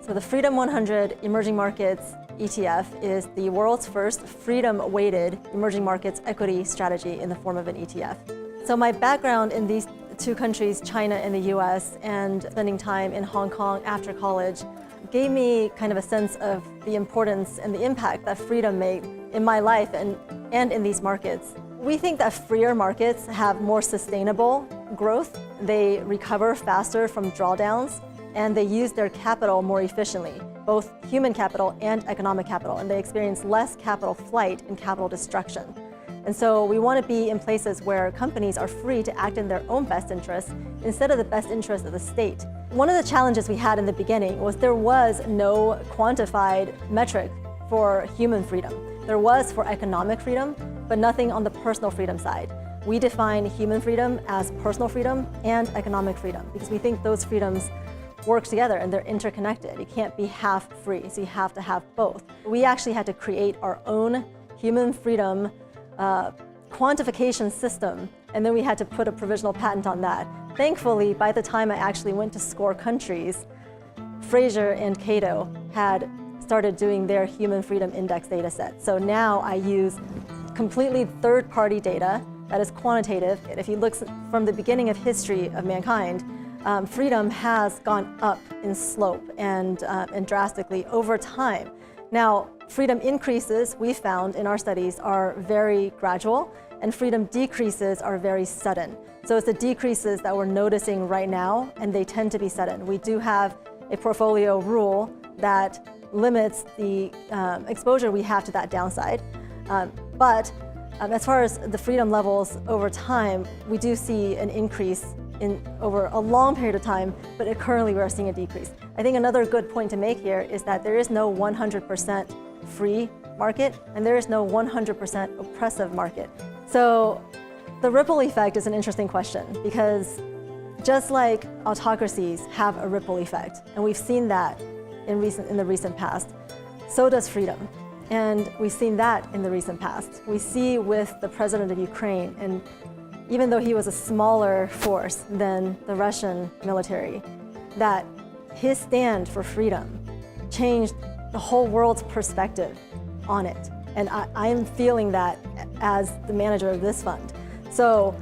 So the Freedom 100 Emerging Markets ETF is the world's first freedom-weighted emerging markets equity strategy in the form of an ETF. So my background in these two countries, China and the US, and spending time in Hong Kong after college, gave me kind of a sense of the importance and the impact that freedom made in my life and in these markets. We think that freer markets have more sustainable growth. They recover faster from drawdowns, and they use their capital more efficiently, both human capital and economic capital, and they experience less capital flight and capital destruction. And so we want to be in places where companies are free to act in their own best interests instead of the best interest of the state. One of the challenges we had in the beginning was there was no quantified metric for human freedom. There was for economic freedom, but nothing on the personal freedom side. We define human freedom as personal freedom and economic freedom because we think those freedoms work together and they're interconnected. You can't be half free, so you have to have both. We actually had to create our own human freedom quantification system, and then we had to put a provisional patent on that. Thankfully, by the time I actually went to score countries, Fraser and Cato had started doing their Human Freedom Index data set. So now I use completely third-party data that is quantitative. If you look from the beginning of history of mankind, freedom has gone up in slope and drastically over time. Now, freedom increases, we found in our studies, are very gradual, and freedom decreases are very sudden. So it's the decreases that we're noticing right now, and they tend to be sudden. We do have a portfolio rule that limits the exposure we have to that downside. But as far as the freedom levels over time, we do see an increase over a long period of time, but currently we're seeing a decrease. I think another good point to make here is that there is no 100% free market, and there is no 100% oppressive market. So the ripple effect is an interesting question because just like autocracies have a ripple effect, and we've seen that in the recent past, so does freedom. And we've seen that in the recent past. We see with the president of Ukraine, and even though he was a smaller force than the Russian military, that his stand for freedom changed the whole world's perspective on it. And I'm feeling that as the manager of this fund. So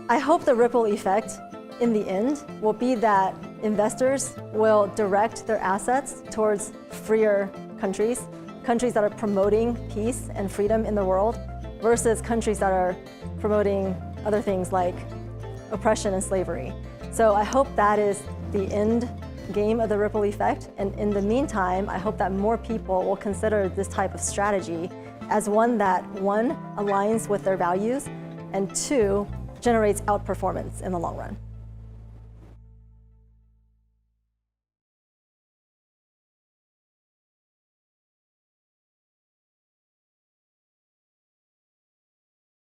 I hope the ripple effect in the end will be that investors will direct their assets towards freer countries, countries that are promoting peace and freedom in the world, versus countries that are promoting other things like oppression and slavery. So I hope that is the end game of the ripple effect. And in the meantime, I hope that more people will consider this type of strategy as one that, one, aligns with their values, and two, generates outperformance in the long run.